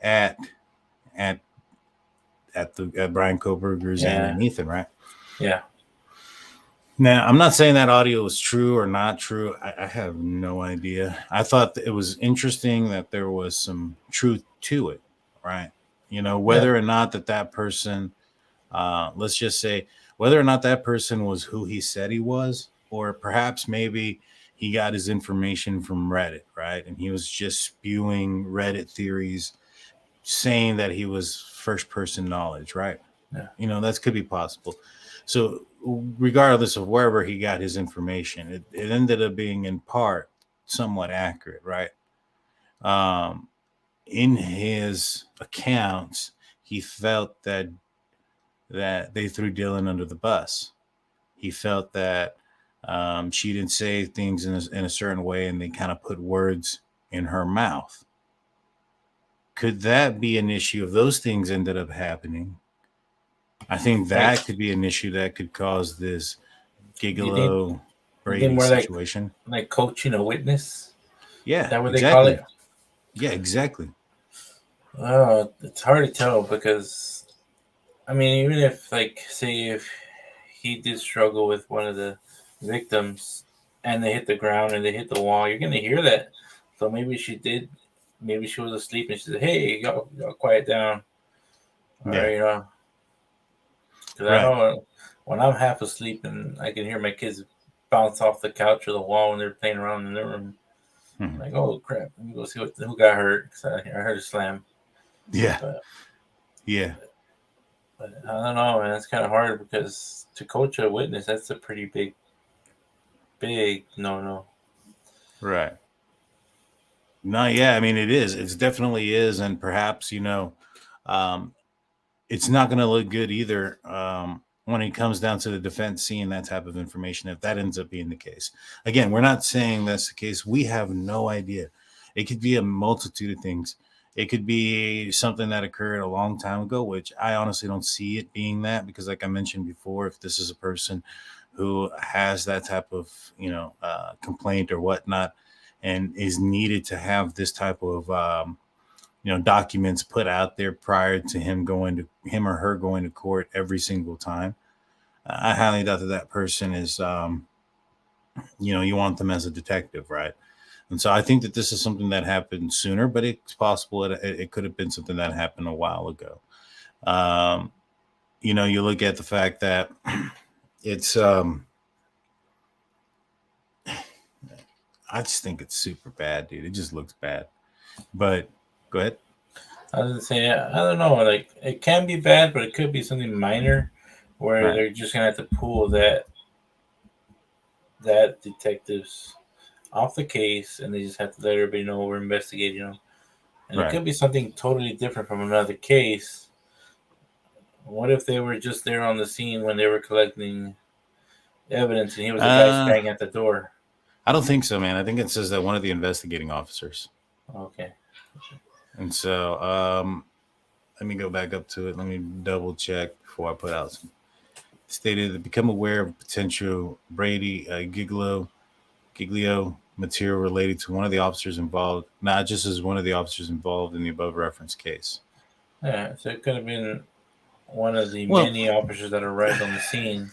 at Bryan Kohberger's and Ethan, right? Yeah. Now, I'm not saying that audio is true or not true. I have no idea. I thought it was interesting that there was some truth to it, right? Whether or not that person, let's just say, whether or not that person was who he said he was, or perhaps maybe he got his information from Reddit, right? And he was just spewing Reddit theories, saying that he was first-person knowledge, right? Yeah. That could be possible. So regardless of wherever he got his information, it ended up being in part somewhat accurate, right? In his accounts, he felt that they threw Dylan under the bus. He felt that she didn't say things in a certain way, and they kind of put words in her mouth. Could that be an issue if those things ended up happening? I think that could be an issue that could cause this Giglio Brady situation. Like coaching a witness? Yeah. Is that what they call it? Yeah, exactly. It's hard to tell because, I mean, even if, say if he did struggle with one of the victims and they hit the ground and they hit the wall, you're going to hear that. So maybe she was asleep and she said, hey, y'all quiet down. Or, because I know when I'm half asleep and I can hear my kids bounce off the couch or the wall when they're playing around in their room. Mm-hmm. Like, oh crap! Let me go see who got hurt. Because I heard a slam. Yeah. But I don't know, man. It's kind of hard because to coach a witness, that's a pretty big no. Right. No, yeah. I mean, it is. It definitely is, and perhaps it's not going to look good either when it comes down to the defense seeing that type of information, if that ends up being the case. Again, we're not saying that's the case. We have no idea. It could be a multitude of things. It could be something that occurred a long time ago, which I honestly don't see it being that, because like I mentioned before, if this is a person who has that type of, complaint or whatnot, and is needed to have this type of, documents put out there prior to him or her going to court every single time, I highly doubt that person is, you want them as a detective, right? And so I think that this is something that happened sooner, but it's possible it could have been something that happened a while ago. You look at the fact that it's, I just think it's super bad, dude. It just looks bad. But go ahead. I was gonna say, I don't know. Like, it can be bad, but it could be something minor where they're just gonna have to pull that detectives off the case, and they just have to let everybody know we're investigating them. And it could be something totally different from another case. What if they were just there on the scene when they were collecting evidence, and he was the guy standing at the door? I don't think so, man. I think it says that one of the investigating officers. Okay. And so, let me go back up to it. Let me double check before I put out some stated that become aware of potential Brady Giglio material related to one of the officers involved, not just as one of the officers involved in the above referenced case. Yeah, so it could have been one of the many officers that arrived on the scene.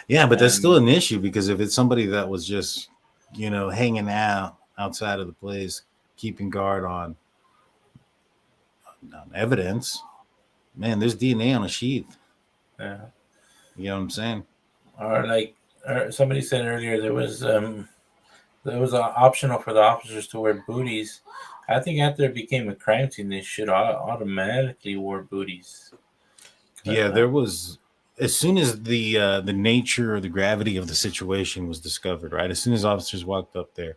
Yeah, but that's still an issue, because if it's somebody that was just, hanging out outside of the place, keeping guard on evidence, man, there's DNA on a sheath. Yeah. You know what I'm saying? Or somebody said earlier, there was optional for the officers to wear booties. I think after it became a crime scene, they should automatically wear booties. Yeah, there was, as soon as the nature or the gravity of the situation was discovered, right? As soon as officers walked up there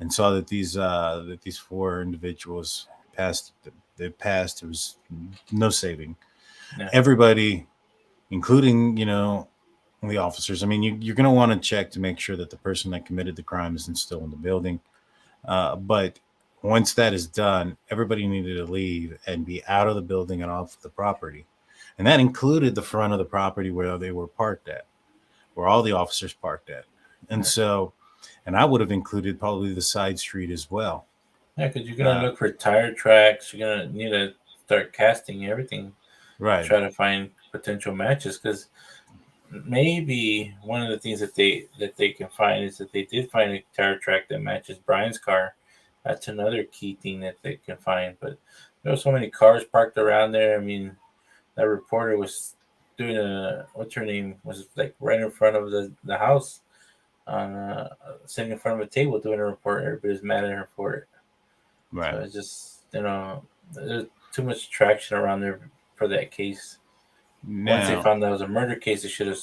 and saw that these 4 individuals passed, there was no saving. Yeah. Everybody, including the officers. I mean, you're going to want to check to make sure that the person that committed the crime isn't still in the building. But once that is done, everybody needed to leave and be out of the building and off the property. And that included the front of the property where they were parked at, where all the officers parked at. And so, and I would have included probably the side street as well. Yeah, because you're going to look for tire tracks. You're going to need to start casting everything. Right. Try to find potential matches, because maybe one of the things that they can find is that they did find a tire track that matches Bryan's car. That's another key thing that they can find. But there were so many cars parked around there. I mean, that reporter was doing what's her name, was like right in front of the house, on sitting in front of a table doing a report. Everybody's mad at her for it. Right. So it's just, there's too much traction around there for that case. Once they found that it was a murder case, they should have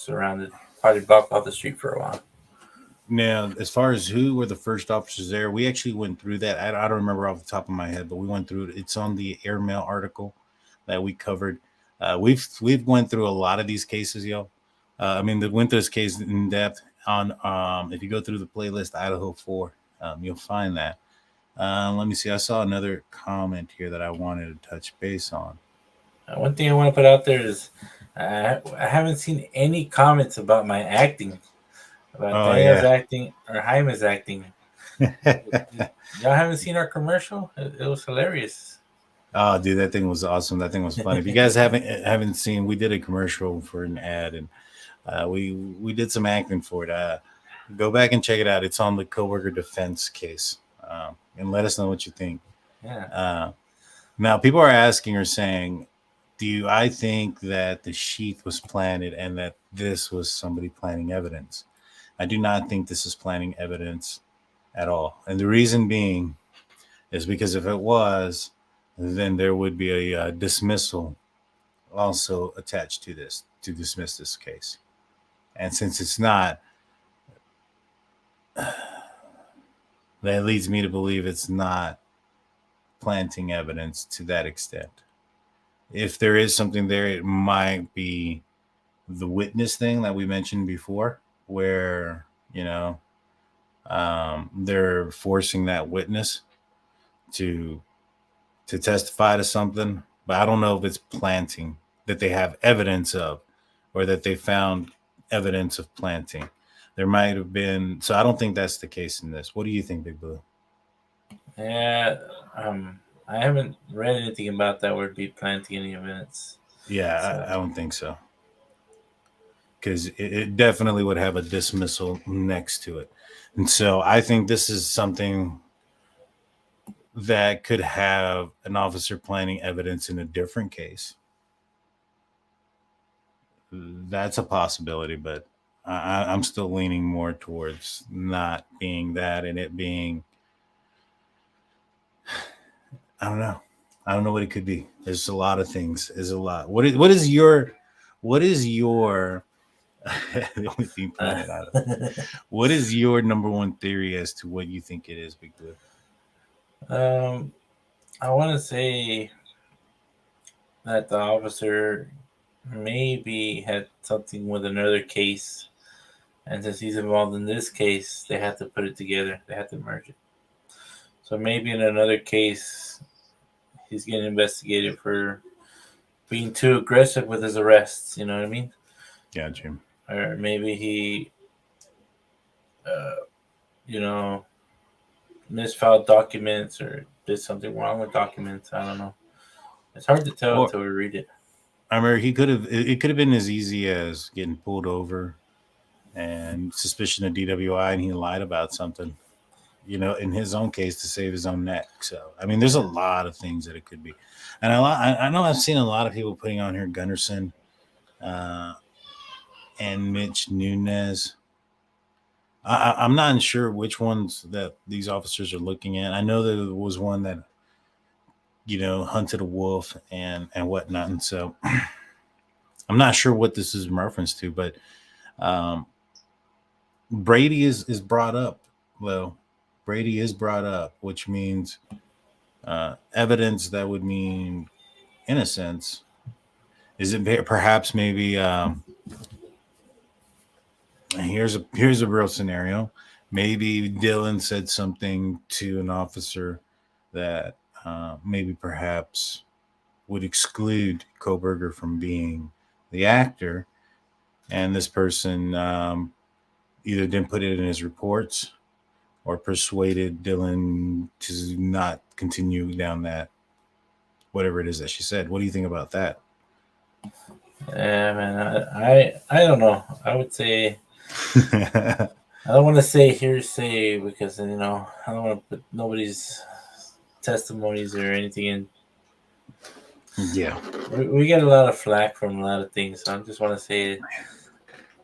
probably blocked off the street for a while. Now, as far as who were the first officers there, we actually went through that. I don't remember off the top of my head, but we went through it. It's on the airmail article that we covered. We've went through a lot of these cases, yo. We went through this case in depth on. If you go through the playlist Idaho 4, you'll find that. Let me see. I saw another comment here that I wanted to touch base on. One thing I want to put out there is I haven't seen any comments about my acting, about Daniel's acting or Jaime's acting. Y'all haven't seen our commercial? It was hilarious. Oh, dude, that thing was awesome. That thing was funny. If you guys haven't seen, we did a commercial for an ad, and we did some acting for it. Go back and check it out. It's on the Kohberger defense case, and let us know what you think. Yeah. Now, people are asking or saying, do I think that the sheath was planted and that this was somebody planting evidence? I do not think this is planting evidence at all. And the reason being is because if it was, then there would be a dismissal also attached to this to dismiss this case. And since it's not, that leads me to believe it's not planting evidence to that extent. If there is something there, it might be the witness thing that we mentioned before, where, they're forcing that witness to testify to something. But I don't know if it's planting that they have evidence of, or that they found evidence of planting. There might have been. So I don't think that's the case in this. What do you think, Big Blue? Yeah. I haven't read anything about that word be planting any evidence. Yeah, so. I don't think so. Because it definitely would have a dismissal next to it. And so I think this is something that could have an officer planting evidence in a different case. That's a possibility, but I'm still leaning more towards not being that and it being... I don't know. I don't know what it could be. There's a lot of things. There's a lot. What is your the only thing planted out of it? What is your number one theory as to what you think it is, Big Blue? I want to say that the officer maybe had something with another case, and since he's involved in this case, they had to put it together. They had to merge it. So maybe in another case, he's getting investigated for being too aggressive with his arrests. You know what I mean? Yeah, Jim. or maybe he, misfiled documents or did something wrong with documents. I don't know. It's hard to tell until we read it. I mean, it could have been as easy as getting pulled over and suspicion of DWI, and he lied about something, in his own case to save his own neck. So, I mean, there's a lot of things that it could be. And I know I've seen a lot of people putting on here Gunderson and Mitch Nunez. I'm not sure which ones that these officers are looking at. I know that there was one that, hunted a wolf and whatnot. And so I'm not sure what this is in reference to, but Brady is brought up. Well, Brady is brought up, which means evidence that would mean innocence. Is it perhaps maybe here's a real scenario. Maybe Dylan said something to an officer that maybe perhaps would exclude Kohberger from being the actor, and this person either didn't put it in his reports or persuaded Dylan to not continue down that, whatever it is that she said. What do you think about that? Yeah, man, I don't know. I would say I don't want to say hearsay because I don't want to put nobody's testimonies or anything in. Yeah, we get a lot of flack from a lot of things, so I just want to say,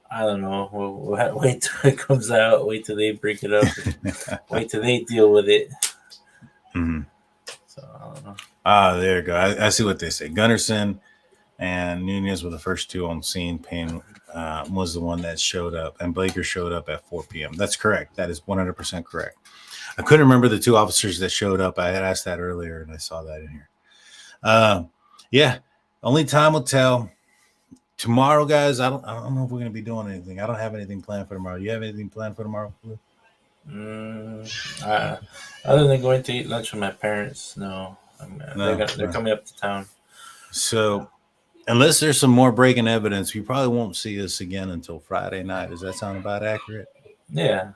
I don't know. We'll wait till it comes out. Wait till they bring it up. Wait till they deal with it. Mm-hmm. So I don't know. There you go. I see what they say. Gunderson and Nunez were the first two on scene. Payne was the one that showed up, and Blaker showed up at 4 p.m. That's correct. That is 100% correct. I couldn't remember the two officers that showed up. I had asked that earlier, and I saw that in here. Yeah, only time will tell. Tomorrow, guys, I don't know if we're going to be doing anything. I don't have anything planned for tomorrow. You have anything planned for tomorrow? Other than going to eat lunch with my parents, no. They're coming up to town. So, unless there's some more breaking evidence, you probably won't see us again until Friday night. Does that sound about accurate? Yeah.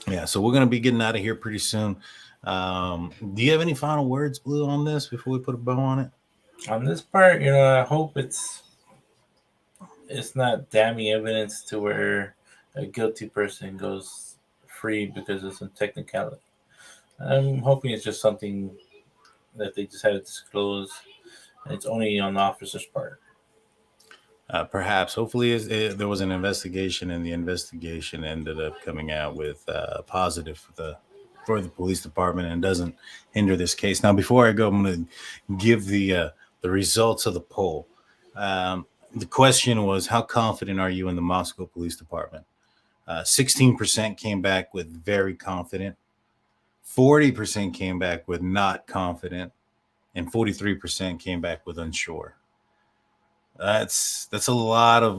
Yeah, so we're going to be getting out of here pretty soon. Do you have any final words, Blue, on this before we put a bow on it? On this part, I hope it's not damning evidence to where a guilty person goes free because of some technicality. I'm hoping it's just something that they just had to disclose, and it's only on the officer's part. Perhaps. Hopefully, there was an investigation, and the investigation ended up coming out with positive for the police department and doesn't hinder this case. Now, before I go, I'm going to give the results of the poll. The question was, how confident are you in the Moscow Police Department? 16% came back with very confident. 40% came back with not confident, and 43% came back with unsure. That's a lot of,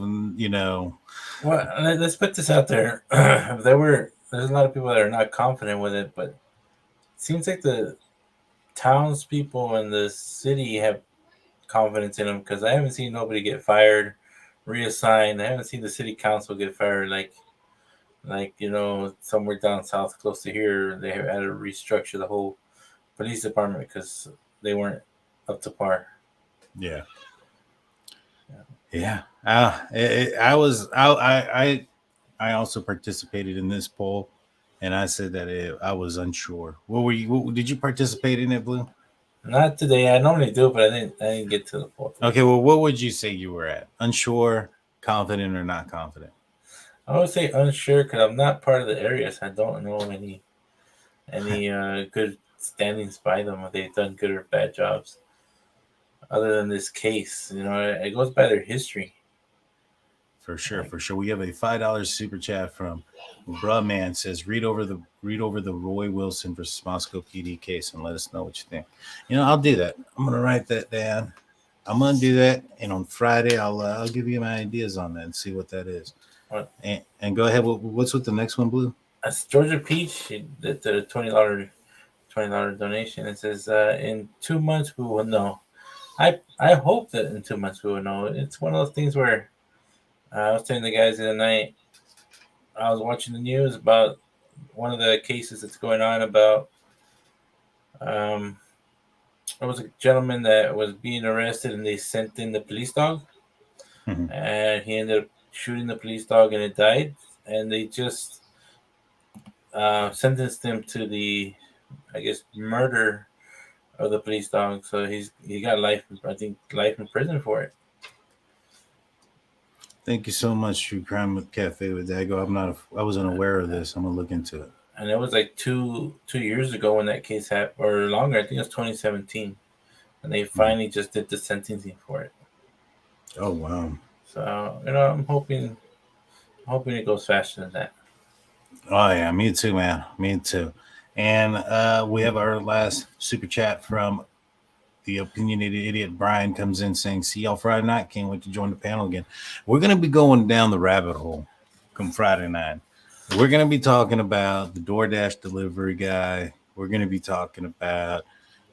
Well, let's put this out there. There's a lot of people that are not confident with it, but it seems like the townspeople in the city have confidence in them, because I haven't seen nobody get fired, reassigned. I haven't seen the city council get fired like somewhere down south close to here. They had to restructure the whole police department because they weren't up to par. Yeah. I also participated in this poll, and I said that I was unsure. Did you participate in it, Blue? Not today. I normally do, but I didn't get to the poll. Okay, well, what would you say you were at? Unsure, confident, or not confident? I would say unsure because I'm not part of the area, so I don't know any good standings by them, if they've done good or bad jobs. Other than this case, it goes by their history. For sure. We have a $5 super chat from Bruh Man. Says read over the Roy Wilson versus Moscow PD case and let us know what you think. I'll do that. I'm gonna write that down. I'm gonna do that, and on Friday I'll give you my ideas on that and see what that is. What? And go ahead. What's with the next one, Blue? That's Georgia Peach. She did the $20 donation. It says in 2 months we will know. I hope that in 2 months we will know. It's one of those things where I was telling the guys the other night, I was watching the news about one of the cases that's going on about there was a gentleman that was being arrested and they sent in the police dog, and he ended up shooting the police dog and it died, and they just sentenced him to the, I guess, murder of the police dog. So he got life in prison for it. Thank you so much, True Crime Cafe with Dago. I wasn't aware of this. I'm gonna look into it. And it was like two years ago when that case happened, or longer. I think it was 2017, and they finally just did the sentencing for it. Oh wow! So I'm hoping it goes faster than that. Oh yeah, me too, man. Me too. And we have our last super chat from the opinionated idiot. Brian comes in saying, "See y'all Friday night. Can't wait to join the panel again." We're gonna be going down the rabbit hole come Friday night. We're going to be talking about the DoorDash delivery guy. We're going to be talking about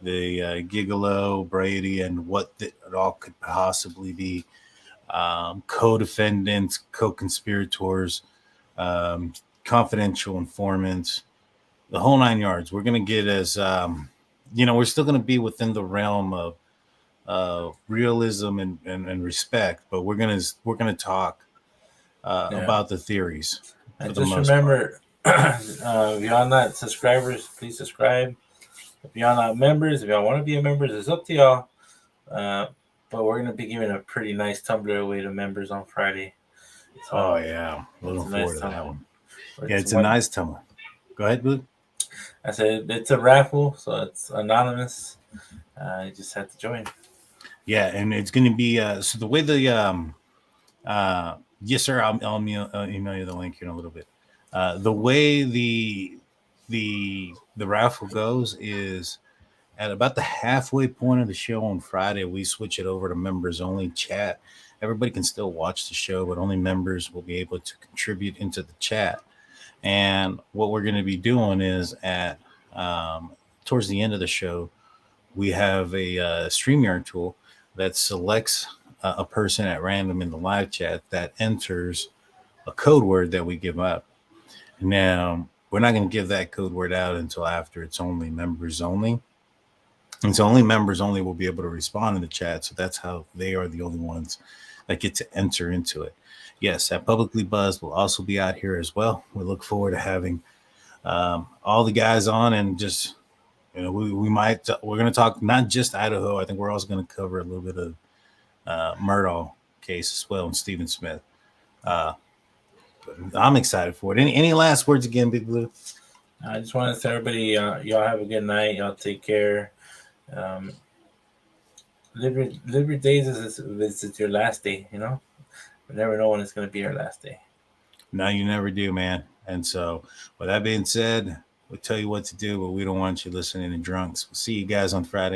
the Giglio, Brady, and what it all could possibly be. Co-defendants, co-conspirators, confidential informants, the whole 9 yards. We're going to get as, we're still going to be within the realm of realism and respect, but we're going to talk about the theories. And just remember, if y'all not subscribers, please subscribe. If y'all not members, if y'all want to be a member, it's up to y'all. But we're going to be giving a pretty nice tumbler away to members on Friday. So, oh, yeah. Looking forward to that one. Yeah, it's a nice tumbler. Go ahead, Blue. I said it's a raffle, so it's anonymous. You just have to join. Yeah, and it's going to be so the way the yes, sir. I'll email you the link here in a little bit. The way the raffle goes is at about the halfway point of the show on Friday, we switch it over to members only chat. Everybody can still watch the show, but only members will be able to contribute into the chat. And what we're going to be doing is at towards the end of the show, we have a StreamYard tool that selects a person at random in the live chat that enters a code word that we give up. Now, we're not going to give that code word out until after it's only members only. And so only members only will be able to respond in the chat. So that's how they are the only ones that get to enter into it. Yes, that Publicly Buzzed will also be out here as well. We look forward to having all the guys on, and just, we're going to talk not just Idaho. I think we're also going to cover a little bit of Murdaugh case as well, and Stephen Smith. I'm excited for it. Any last words again, Big Blue? I just want to say everybody, y'all have a good night. Y'all take care. Live your days as if it's your last day. We never know when it's going to be our last day. No, you never do, man. And so, with that being said, we'll tell you what to do, but we don't want you listening to drunks. We'll see you guys on Friday.